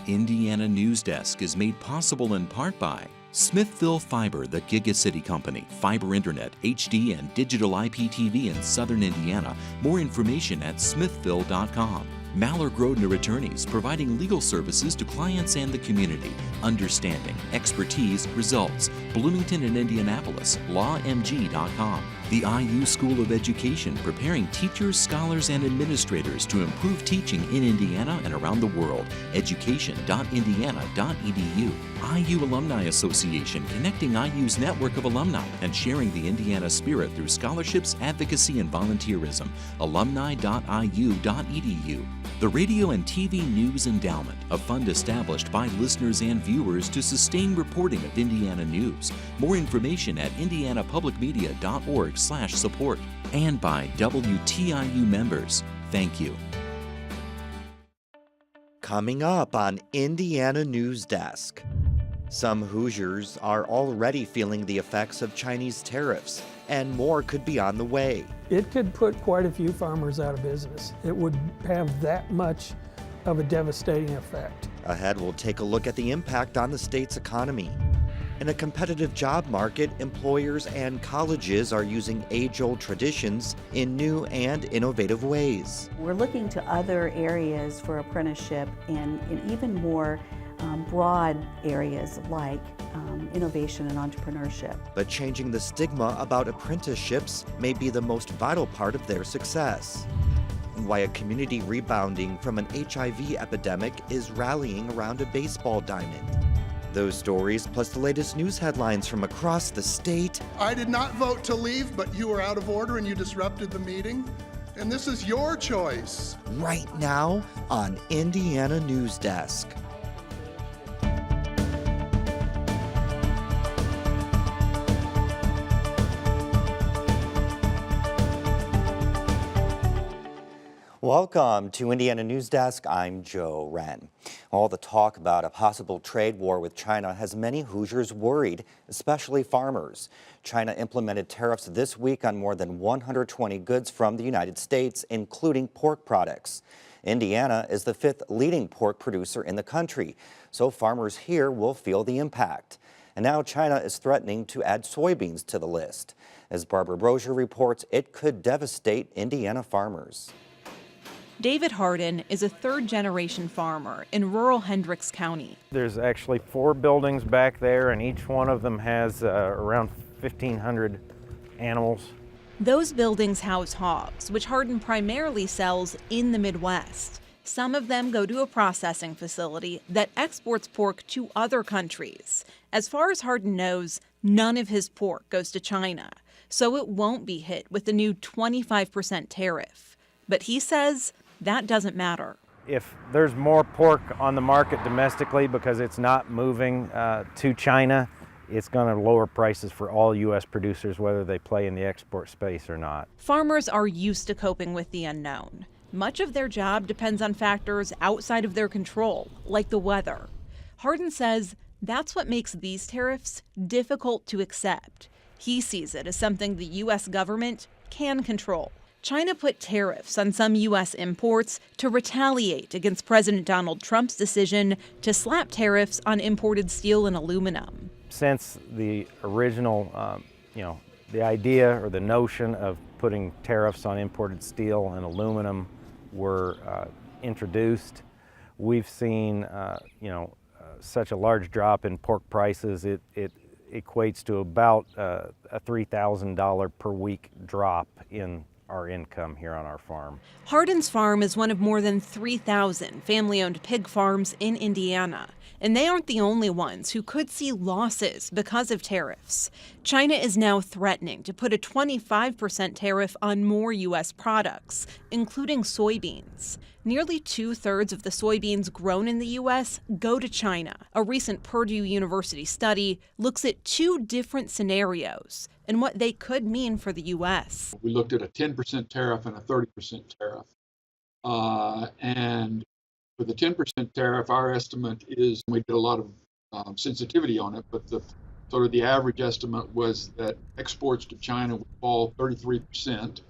Indiana Newsdesk is made possible in part by Smithville Fiber, the Gigacity Company, fiber internet, HD, and digital IPTV in Southern Indiana. More information at smithville.com. Mallard Grodner Attorneys, providing legal services to clients and the community. Understanding, expertise, results. Bloomington and Indianapolis, lawmg.com. The IU School of Education, preparing teachers, scholars, and administrators to improve teaching in Indiana and around the world. education.indiana.edu. IU Alumni Association, connecting IU's network of alumni and sharing the Indiana spirit through scholarships, advocacy, and volunteerism. alumni.iu.edu. The Radio and TV News Endowment, a fund established by listeners and viewers to sustain reporting of Indiana news. More information at indianapublicmedia.org/support. And by WTIU members. Thank you. Coming up on Indiana Newsdesk. Some Hoosiers are already feeling the effects of Chinese tariffs, and more could be on the way. It could put quite a few farmers out of business. It would have that much of a devastating effect. Ahead, we'll take a look at the impact on the state's economy. In a competitive job market, employers and colleges are using age-old traditions in new and innovative ways. We're looking to other areas for apprenticeship and in even more broad areas like innovation and entrepreneurship. But changing the stigma about apprenticeships may be the most vital part of their success. And why a community rebounding from an HIV epidemic is rallying around a baseball diamond. Those stories, plus the latest news headlines from across the state. I did not vote to leave, but you were out of order and you disrupted the meeting. And this is your choice. Right now on Indiana Newsdesk. Welcome to Indiana Newsdesk. I'm Joe Wren. All the talk about a possible trade war with China has many Hoosiers worried, especially farmers. China implemented tariffs this week on more than 120 goods from the United States, including pork products. Indiana is the 5th leading pork producer in the country, so farmers here will feel the impact. And now China is threatening to add soybeans to the list. As Barbara Brosier reports, it could devastate Indiana farmers. David Hardin is a third-generation farmer in rural Hendricks County. There's actually 4 buildings back there, and each one of them has around 1,500 animals. Those buildings house hogs, which Hardin primarily sells in the Midwest. Some of them go to a processing facility that exports pork to other countries. As far as Hardin knows, none of his pork goes to China, so it won't be hit with the new 25% tariff. But he says that doesn't matter. If there's more pork on the market domestically because it's not moving to China, it's going to lower prices for all U.S. producers, whether they play in the export space or not. Farmers are used to coping with the unknown. Much of their job depends on factors outside of their control, like the weather. Hardin says that's what makes these tariffs difficult to accept. He sees it as something the U.S. government can control. China put tariffs on some U.S. imports to retaliate against President Donald Trump's decision to slap tariffs on imported steel and aluminum. Since the original, the idea or the notion of putting tariffs on imported steel and aluminum were introduced, we've seen, such a large drop in pork prices. It equates to about a $3,000 per week drop in our income here on our farm. Hardin's farm is one of more than 3,000 family-owned pig farms in Indiana, and they aren't the only ones who could see losses because of tariffs. China is now threatening to put a 25% tariff on more U.S. products, including soybeans. Nearly 2/3 of the soybeans grown in the U.S. go to China. A recent Purdue University study looks at 2 different scenarios and what they could mean for the U.S. We looked at a 10% tariff and a 30% tariff. And for the 10% tariff, our estimate is, we did a lot of sensitivity on it, but the average estimate was that exports to China would fall 33%,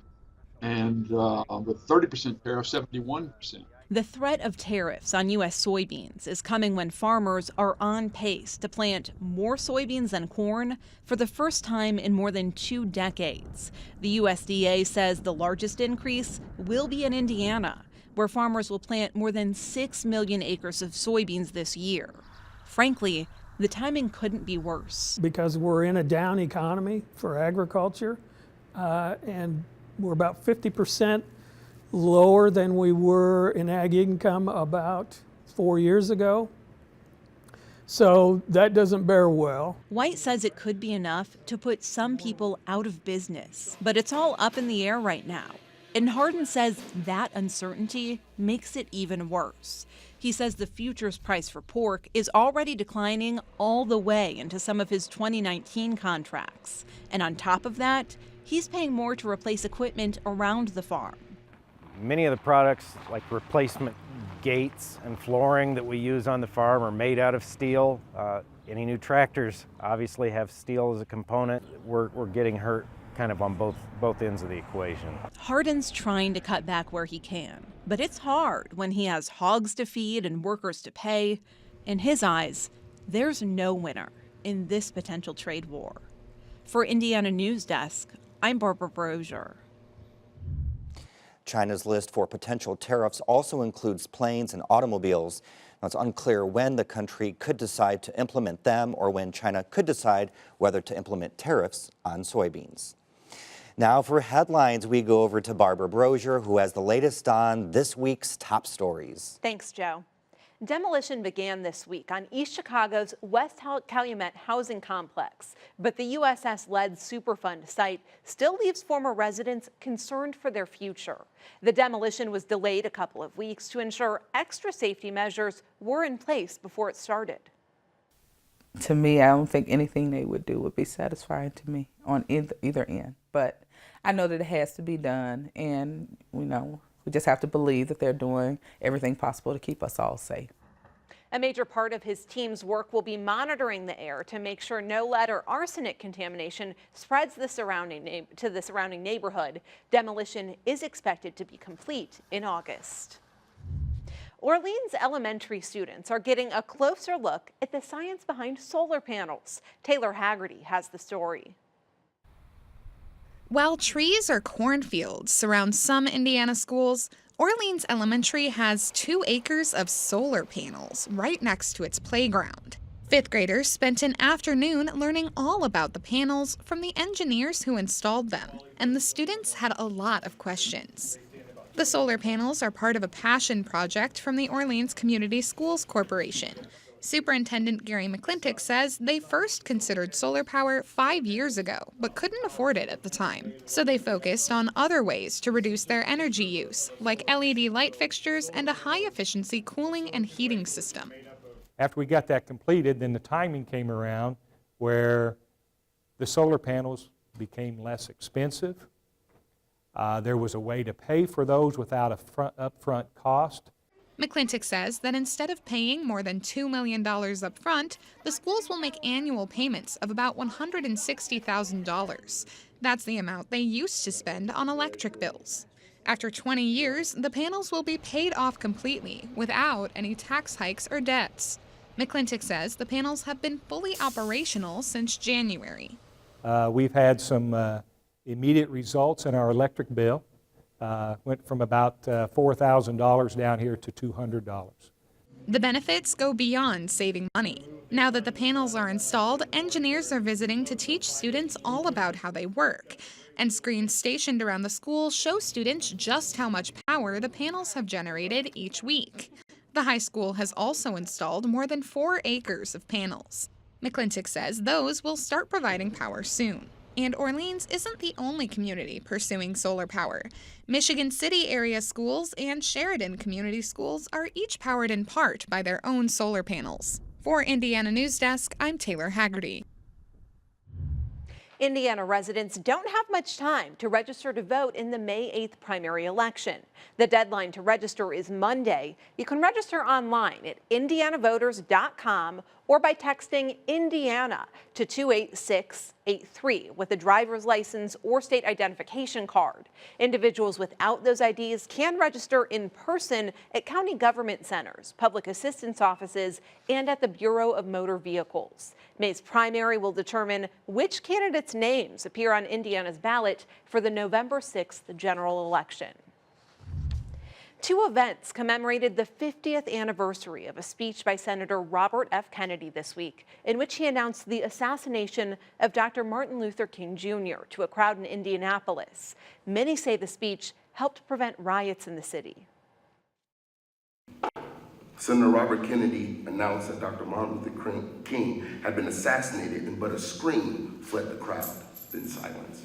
and with 30% tariff, 71%. The threat of tariffs on U.S. soybeans is coming when farmers are on pace to plant more soybeans than corn for the first time in more than 2 decades. The USDA says the largest increase will be in Indiana, where farmers will plant more than 6 million acres of soybeans this year. Frankly, the timing couldn't be worse. Because we're in a down economy for agriculture, and we're about 50% lower than we were in ag income about 4 years ago. So that doesn't bear well. White says it could be enough to put some people out of business, but it's all up in the air right now. And Hardin says that uncertainty makes it even worse. He says the futures price for pork is already declining all the way into some of his 2019 contracts. And on top of that, he's paying more to replace equipment around the farm. Many of the products, like replacement gates and flooring that we use on the farm, are made out of steel. Any new tractors obviously have steel as a component. We're getting hurt kind of on both ends of the equation. Hardin's trying to cut back where he can, but it's hard when he has hogs to feed and workers to pay. In his eyes, there's no winner in this potential trade war. For Indiana Newsdesk, I'm Barbara Brosier. China's list for potential tariffs also includes planes and automobiles. Now, it's unclear when the country could decide to implement them or when China could decide whether to implement tariffs on soybeans. Now for headlines, we go over to Barbara Brosier, who has the latest on this week's top stories. Thanks, Joe. Demolition began this week on East Chicago's West Calumet housing complex, but the USS-led Superfund site still leaves former residents concerned for their future. The demolition was delayed a couple of weeks to ensure extra safety measures were in place before it started. To me, I don't think anything they would do would be satisfying to me on either end, but I know that it has to be done, and we just have to believe that they're doing everything possible to keep us all safe. A major part of his team's work will be monitoring the air to make sure no lead or arsenic contamination spreads to the surrounding neighborhood. Demolition is expected to be complete in August. Orleans elementary students are getting a closer look at the science behind solar panels. Taylor Haggerty has the story. While trees or cornfields surround some Indiana schools, Orleans Elementary has 2 acres of solar panels right next to its playground. 5th graders spent an afternoon learning all about the panels from the engineers who installed them, and the students had a lot of questions. The solar panels are part of a passion project from the Orleans Community Schools Corporation. Superintendent Gary McClintock says they first considered solar power 5 years ago, but couldn't afford it at the time. So they focused on other ways to reduce their energy use, like LED light fixtures and a high-efficiency cooling and heating system. After we got that completed, then the timing came around where the solar panels became less expensive. There was a way to pay for those without a upfront cost. McClintock says that instead of paying more than $2 million up front, the schools will make annual payments of about $160,000. That's the amount they used to spend on electric bills. After 20 years, the panels will be paid off completely without any tax hikes or debts. McClintock says the panels have been fully operational since January. We've had some immediate results in our electric bill. Went from about $4,000 down here to $200. The benefits go beyond saving money. Now that the panels are installed, engineers are visiting to teach students all about how they work. And screens stationed around the school show students just how much power the panels have generated each week. The high school has also installed more than 4 acres of panels. McClintock says those will start providing power soon. And Orleans isn't the only community pursuing solar power. Michigan City area schools and Sheridan community schools are each powered in part by their own solar panels. For Indiana Newsdesk, I'm Taylor Haggerty. Indiana residents don't have much time to register to vote in the May 8th primary election. The deadline to register is Monday. You can register online at indianavoters.com or by texting Indiana to 28683 with a driver's license or state identification card. Individuals without those IDs can register in person at county government centers, public assistance offices, and at the Bureau of Motor Vehicles. May's primary will determine which candidates' names appear on Indiana's ballot for the November 6th general election. Two events commemorated the 50th anniversary of a speech by Senator Robert F. Kennedy this week, in which he announced the assassination of Dr. Martin Luther King Jr. to a crowd in Indianapolis. Many say the speech helped prevent riots in the city. Senator Robert Kennedy announced that Dr. Martin Luther King had been assassinated, and but a scream fled the crowd, then silence.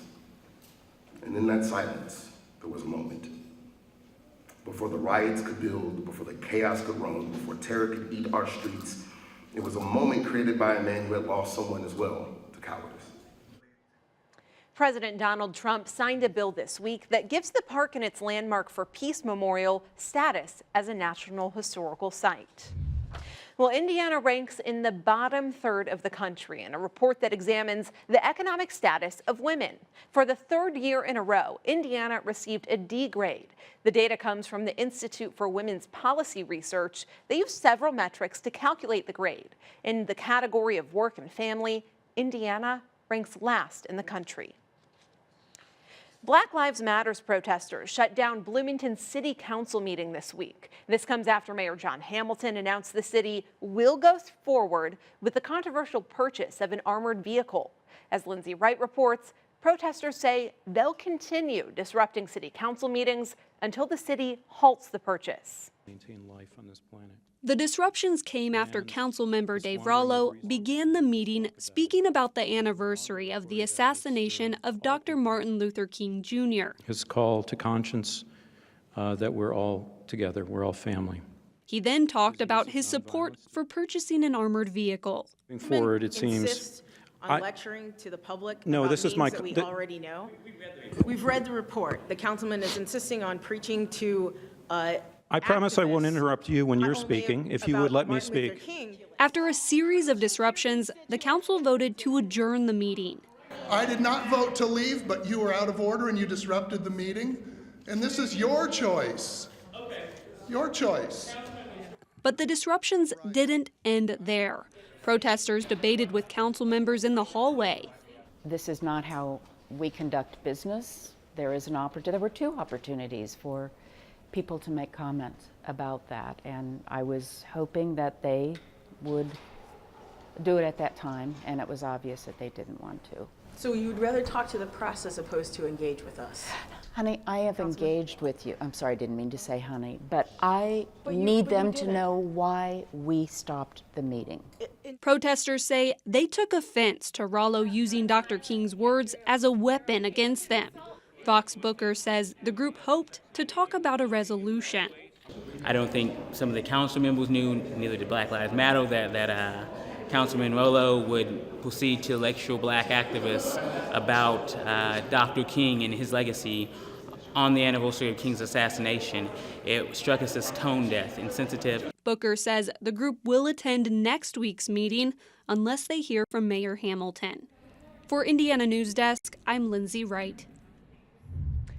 And in that silence, there was a moment. Before the riots could build, before the chaos could roam, before terror could eat our streets, it was a moment created by a man who had lost someone as well to cowardice. President Donald Trump signed a bill this week that gives the park and its landmark for Peace Memorial status as a National Historical Site. Well, Indiana ranks in the bottom third of the country in a report that examines the economic status of women. For the third year in a row, Indiana received a D grade. The data comes from the Institute for Women's Policy Research. They use several metrics to calculate the grade. In the category of work and family, Indiana ranks last in the country. Black Lives Matter protesters shut down Bloomington's City Council meeting this week. This comes after Mayor John Hamilton announced the city will go forward with the controversial purchase of an armored vehicle. As Lindsay Wright reports, protesters say they'll continue disrupting city council meetings until the city halts the purchase. Maintain life on this planet. The disruptions came after Councilmember Dave Rollo began the meeting speaking about the anniversary of the assassination of Dr. Martin Luther King Jr. His call to conscience that we're all together, we're all family. He then talked about his support for purchasing an armored vehicle. Moving forward, it seems. On lecturing to the public no, about this is my, that we already know. We've read the report. The councilman is insisting on preaching to I promise I won't interrupt you when you're speaking, if you would let me speak. After a series of disruptions, the council voted to adjourn the meeting. I did not vote to leave, but you were out of order and you disrupted the meeting. And this is your choice. Okay. Your choice. But the disruptions didn't end there. Protesters debated with council members in the hallway. This is not how we conduct business. There were two opportunities for people to make comments about that, and I was hoping that they would do it at that time, and it was obvious that they didn't want to. So you'd rather talk to the press as opposed to engage with us? Honey, I have engaged with you. I'm sorry, I didn't mean to say honey, but I need them to know why we stopped the meeting. Protesters say they took offense to Rollo using Dr. King's words as a weapon against them. Vox Booker says the group hoped to talk about a resolution. I don't think some of the council members knew, neither did Black Lives Matter, that Councilman Rollo would proceed to lecture black activists about Dr. King and his legacy on the anniversary of King's assassination. It struck us as tone deaf, insensitive. Booker says the group will attend next week's meeting unless they hear from Mayor Hamilton. For Indiana Newsdesk, I'm Lindsay Wright.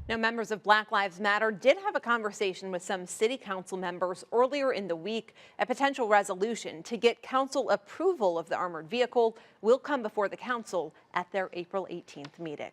Now, members of Black Lives Matter did have a conversation with some city council members earlier in the week. A potential resolution to get council approval of the armored vehicle will come before the council at their April 18th meeting.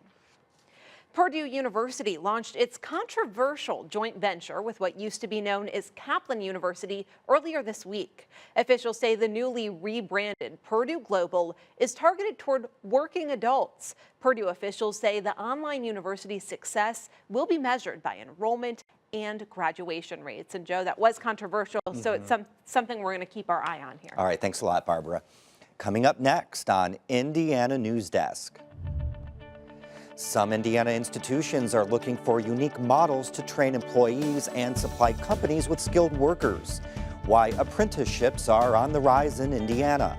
Purdue University launched its controversial joint venture with what used to be known as Kaplan University earlier this week. Officials say the newly rebranded Purdue Global is targeted toward working adults. Purdue officials say the online university's success will be measured by enrollment and graduation rates. And Joe, that was controversial, so it's something we're going to keep our eye on here. All right, thanks a lot, Barbara. Coming up next on Indiana Newsdesk. Some Indiana institutions are looking for unique models to train employees and supply companies with skilled workers. Why apprenticeships are on the rise in Indiana.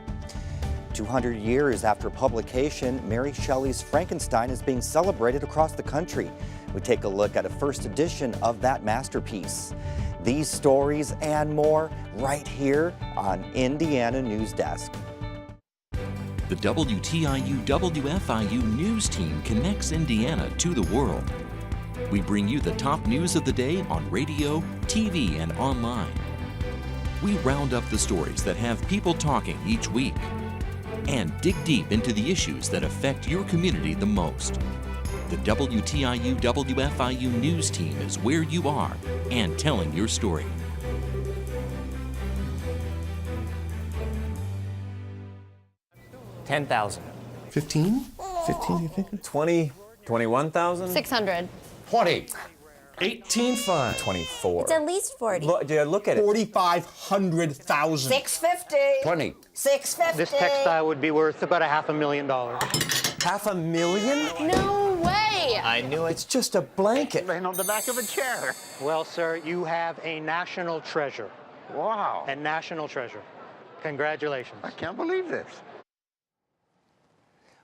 200 years after publication, Mary Shelley's Frankenstein is being celebrated across the country. We take a look at a first edition of that masterpiece. These stories and more right here on Indiana Newsdesk. The WTIU WFIU news team connects Indiana to the world. We bring you the top news of the day on radio, TV, and online. We round up the stories that have people talking each week and dig deep into the issues that affect your community the most. The WTIU WFIU news team is where you are and telling your story. $10,000. 15? 15, you think? 20, 21,000? 600. 20. 18 fine. 24. It's at least 40. Look at it. 4,500,000. 650. 20. 650. This textile would be worth about $500,000. $500,000? No way. I knew it's just a blanket. Laying on the back of a chair. Well, sir, you have a national treasure. Wow. A national treasure. Congratulations. I can't believe this.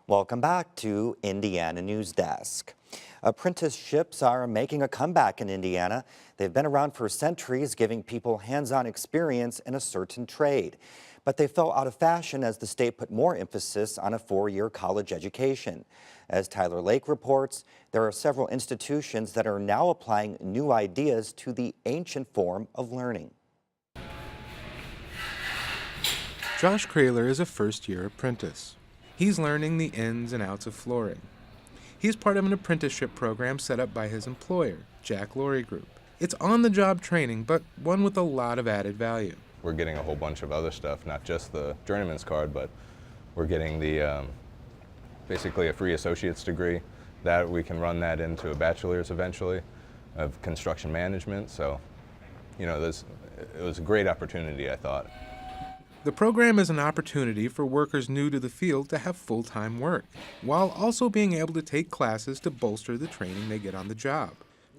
Welcome back to Indiana Newsdesk. Apprenticeships are making a comeback in Indiana. They've been around for centuries, giving people hands-on experience in a certain trade. But they fell out of fashion as the state put more emphasis on a four-year college education. As Tyler Lake reports, there are several institutions that are now applying new ideas to the ancient form of learning. Josh Kraler is a first-year apprentice. He's learning the ins and outs of flooring. He's part of an apprenticeship program set up by his employer, Jack Lorry Group. It's on-the-job training, but one with a lot of added value. We're getting a whole bunch of other stuff, not just the journeyman's card, but we're getting the basically a free associate's degree that we can run that into a bachelor's eventually of construction management. So, you know, it was a great opportunity, I thought. The program is an opportunity for workers new to the field to have full-time work, while also being able to take classes to bolster the training they get on the job.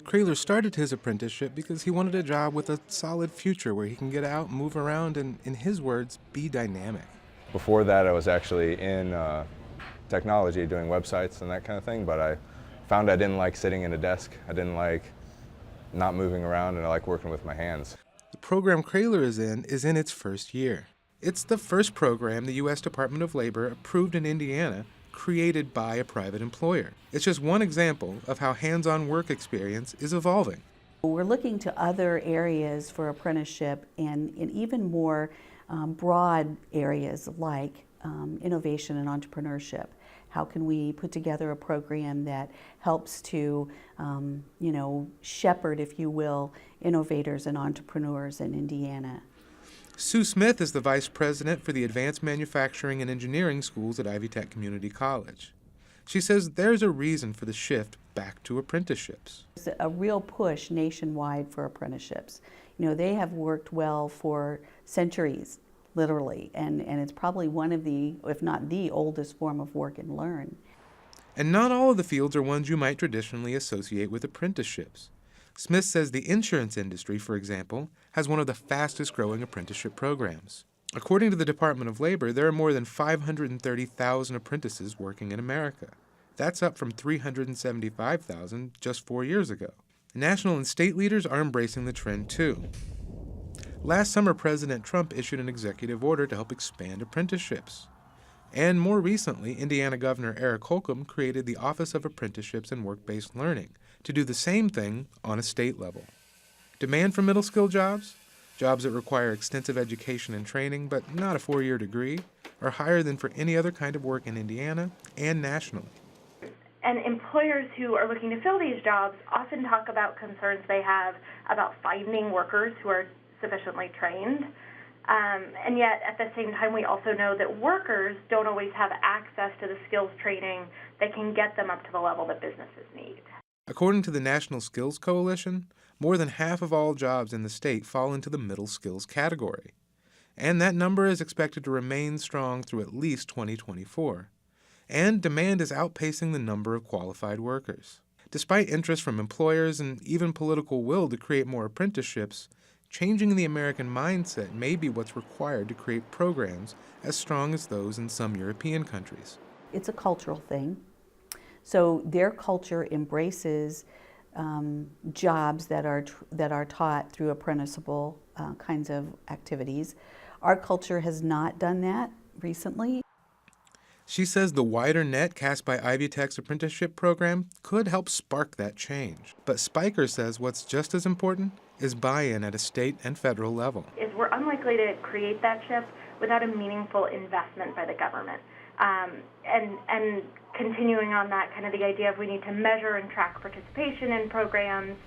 Kraler started his apprenticeship because he wanted a job with a solid future where he can get out, move around, and, in his words, be dynamic. Before that, I was actually in technology, doing websites and that kind of thing, but I found I didn't like sitting in a desk. I didn't like not moving around, and I like working with my hands. The program Kraler is in its first year. It's the first program the U.S. Department of Labor approved in Indiana, created by a private employer. It's just one example of how hands-on work experience is evolving. We're looking to other areas for apprenticeship and in even more broad areas like innovation and entrepreneurship. How can we put together a program that helps to, shepherd, if you will, innovators and entrepreneurs in Indiana? Sue Smith is the Vice President for the Advanced Manufacturing and Engineering Schools at Ivy Tech Community College. She says there's a reason for the shift back to apprenticeships. There's a real push nationwide for apprenticeships. You know, they have worked well for centuries, literally, and it's probably one of the, if not the oldest form of work and learn. And not all of the fields are ones you might traditionally associate with apprenticeships. Smith says the insurance industry, for example, has one of the fastest growing apprenticeship programs. According to the Department of Labor, there are more than 530,000 apprentices working in America. That's up from 375,000 just 4 years ago. National and state leaders are embracing the trend too. Last summer, President Trump issued an executive order to help expand apprenticeships. And more recently, Indiana Governor Eric Holcomb created the Office of Apprenticeships and Work-Based Learning to do the same thing on a state level. Demand for middle-skill jobs, jobs that require extensive education and training but not a four-year degree, are higher than for any other kind of work in Indiana and nationally. And employers who are looking to fill these jobs often talk about concerns they have about finding workers who are sufficiently trained. And yet, at the same time, we also know that workers don't always have access to the skills training that can get them up to the level that businesses need. According to the National Skills Coalition, more than half of all jobs in the state fall into the middle skills category. And that number is expected to remain strong through at least 2024. And demand is outpacing the number of qualified workers. Despite interest from employers and even political will to create more apprenticeships, changing the American mindset may be what's required to create programs as strong as those in some European countries. It's a cultural thing. So their culture embraces jobs that are taught through apprenticeable kinds of activities. Our culture has not done that recently. She says the wider net cast by Ivy Tech's apprenticeship program could help spark that change. But Spiker says what's just as important is buy-in at a state and federal level. Is we're unlikely to create that shift without a meaningful investment by the government. And continuing on that, kind of the idea of we need to measure and track participation in programs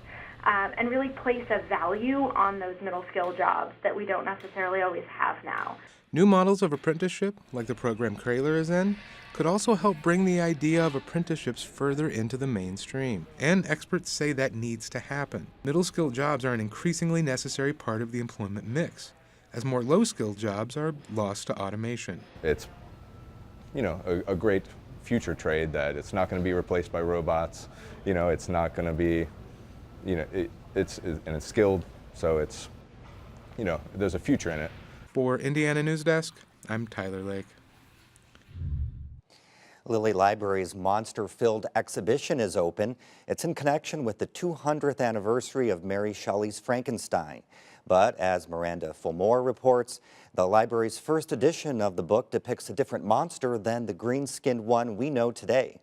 and really place a value on those middle skill jobs that we don't necessarily always have now. New models of apprenticeship, like the program Kraler is in, could also help bring the idea of apprenticeships further into the mainstream. And experts say that needs to happen. Middle-skilled jobs are an increasingly necessary part of the employment mix, as more low-skilled jobs are lost to automation. It's, a great future trade that it's not going to be replaced by robots. It's not going to be, it's skilled, so it's, there's a future in it. For Indiana Newsdesk, I'm Tyler Lake. Lilly Library's monster-filled exhibition is open. It's in connection with the 200th anniversary of Mary Shelley's Frankenstein. But as Miranda Fulmore reports, the library's first edition of the book depicts a different monster than the green-skinned one we know today.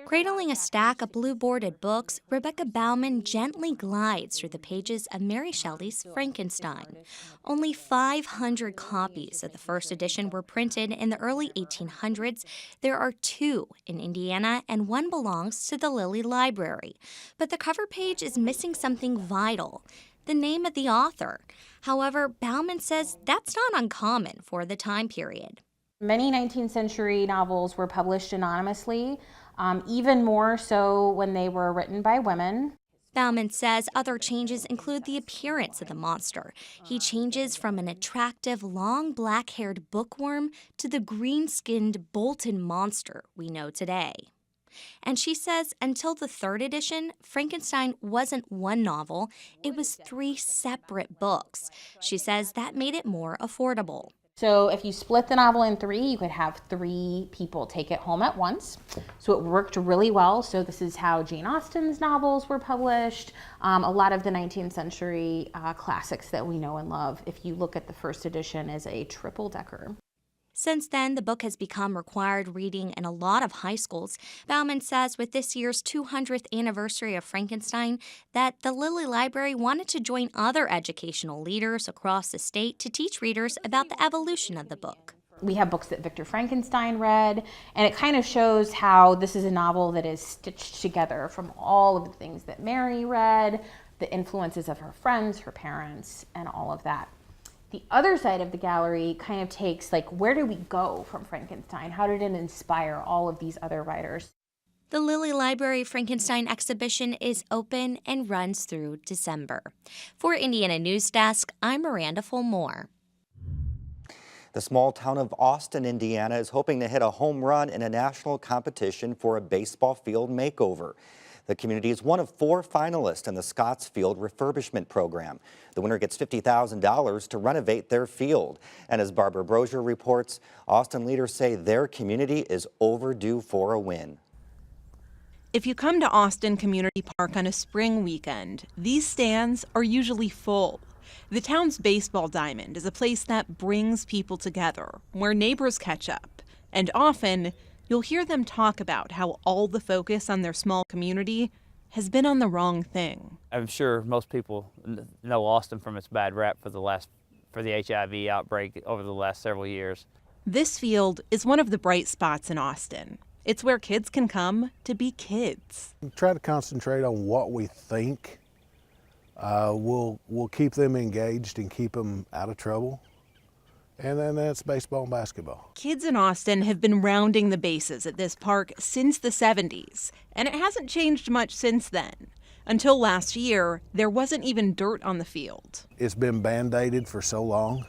Cradling a stack of blue-boarded books, Rebecca Bauman gently glides through the pages of Mary Shelley's Frankenstein. Only 500 copies of the first edition were printed in the early 1800s. There are 2 in Indiana, and 1 belongs to the Lilly Library. But the cover page is missing something vital: the name of the author. However, Bauman says that's not uncommon for the time period. Many 19th century novels were published anonymously, even more so when they were written by women. Bauman says other changes include the appearance of the monster. He changes from an attractive, long, black-haired bookworm to the green-skinned Bolton monster we know today. And she says until the 3rd edition, Frankenstein wasn't one novel, it was 3 separate books. She says that made it more affordable. So if you split the novel in 3, you could have 3 people take it home at once. So it worked really well. So this is how Jane Austen's novels were published. A lot of the 19th century classics that we know and love, if you look at the first edition, is a triple-decker. Since then, the book has become required reading in a lot of high schools. Bauman says with this year's 200th anniversary of Frankenstein that the Lilly Library wanted to join other educational leaders across the state to teach readers about the evolution of the book. We have books that Victor Frankenstein read, and it kind of shows how this is a novel that is stitched together from all of the things that Mary read, the influences of her friends, her parents, and all of that. The other side of the gallery kind of takes, where do we go from Frankenstein? How did it inspire all of these other writers? The Lilly Library Frankenstein exhibition is open and runs through December. For Indiana Newsdesk, I'm Miranda Fulmore. The small town of Austin, Indiana is hoping to hit a home run in a national competition for a baseball field makeover. The community is one of 4 finalists in the Scotts Field refurbishment program. The winner gets $50,000 to renovate their field. And as Barbara Brozier reports, Austin leaders say their community is overdue for a win. If you come to Austin Community Park on a spring weekend, these stands are usually full. The town's baseball diamond is a place that brings people together, where neighbors catch up, and often you'll hear them talk about how all the focus on their small community has been on the wrong thing. I'm sure most people know Austin from its bad rap for the HIV outbreak over the last several years. This field is one of the bright spots in Austin. It's where kids can come to be kids. We try to concentrate on what we think will keep them engaged and keep them out of trouble. And then that's baseball and basketball. Kids in Austin have been rounding the bases at this park since the 70s, and it hasn't changed much since then. Until last year, there wasn't even dirt on the field. It's been band-aided for so long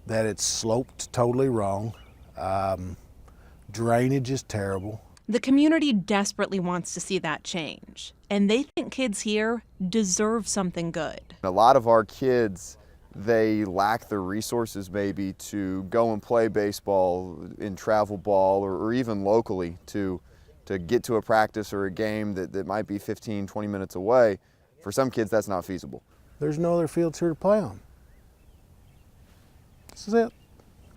that it's sloped totally wrong. Drainage is terrible. The community desperately wants to see that change, and they think kids here deserve something good. A lot of our kids, they lack the resources maybe to go and play baseball in travel ball or even locally to get to a practice or a game that might be 15, 20 minutes away. For some kids, that's not feasible. There's no other fields here to play on. This is it.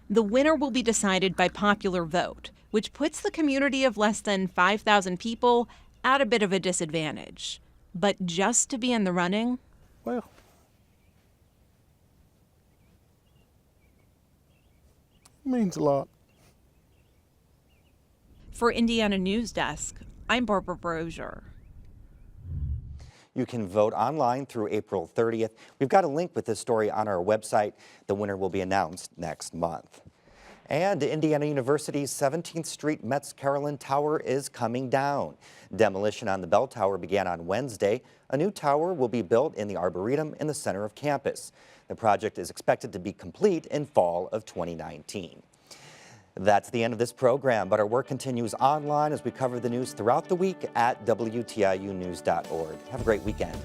The winner will be decided by popular vote, which puts the community of less than 5,000 people at a bit of a disadvantage. But just to be in the running? Well, it means a lot. For Indiana Newsdesk, I'm Barbara Brozier. You can vote online through April 30th. We've got a link with this story on our website. The winner will be announced next month. And Indiana University's 17th Street Metz Carolyn Tower is coming down. Demolition on the bell tower began on Wednesday. A new tower will be built in the Arboretum in the center of campus. The project is expected to be complete in fall of 2019. That's the end of this program, but our work continues online as we cover the news throughout the week at WTIUnews.org. Have a great weekend.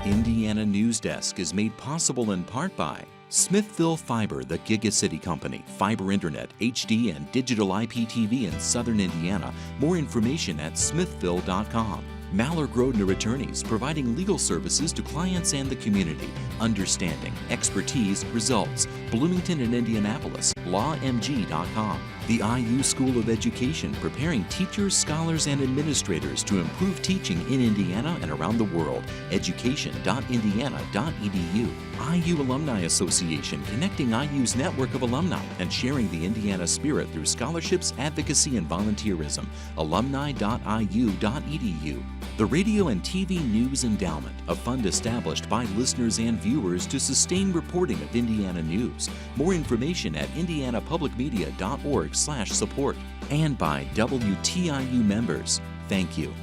Indiana Newsdesk is made possible in part by Smithville Fiber, the Gigacity Company, fiber internet, HD, and digital IPTV in Southern Indiana. More information at smithville.com. Mallard Grodner Attorneys, providing legal services to clients and the community. Understanding, expertise, results. Bloomington and Indianapolis, lawmg.com. The IU School of Education, preparing teachers, scholars, and administrators to improve teaching in Indiana and around the world. education.indiana.edu. IU Alumni Association, connecting IU's network of alumni and sharing the Indiana spirit through scholarships, advocacy, and volunteerism. alumni.iu.edu. The Radio and TV News Endowment, a fund established by listeners and viewers to sustain reporting of Indiana news. More information at indianapublicmedia.org/support. And by WTIU members. Thank you.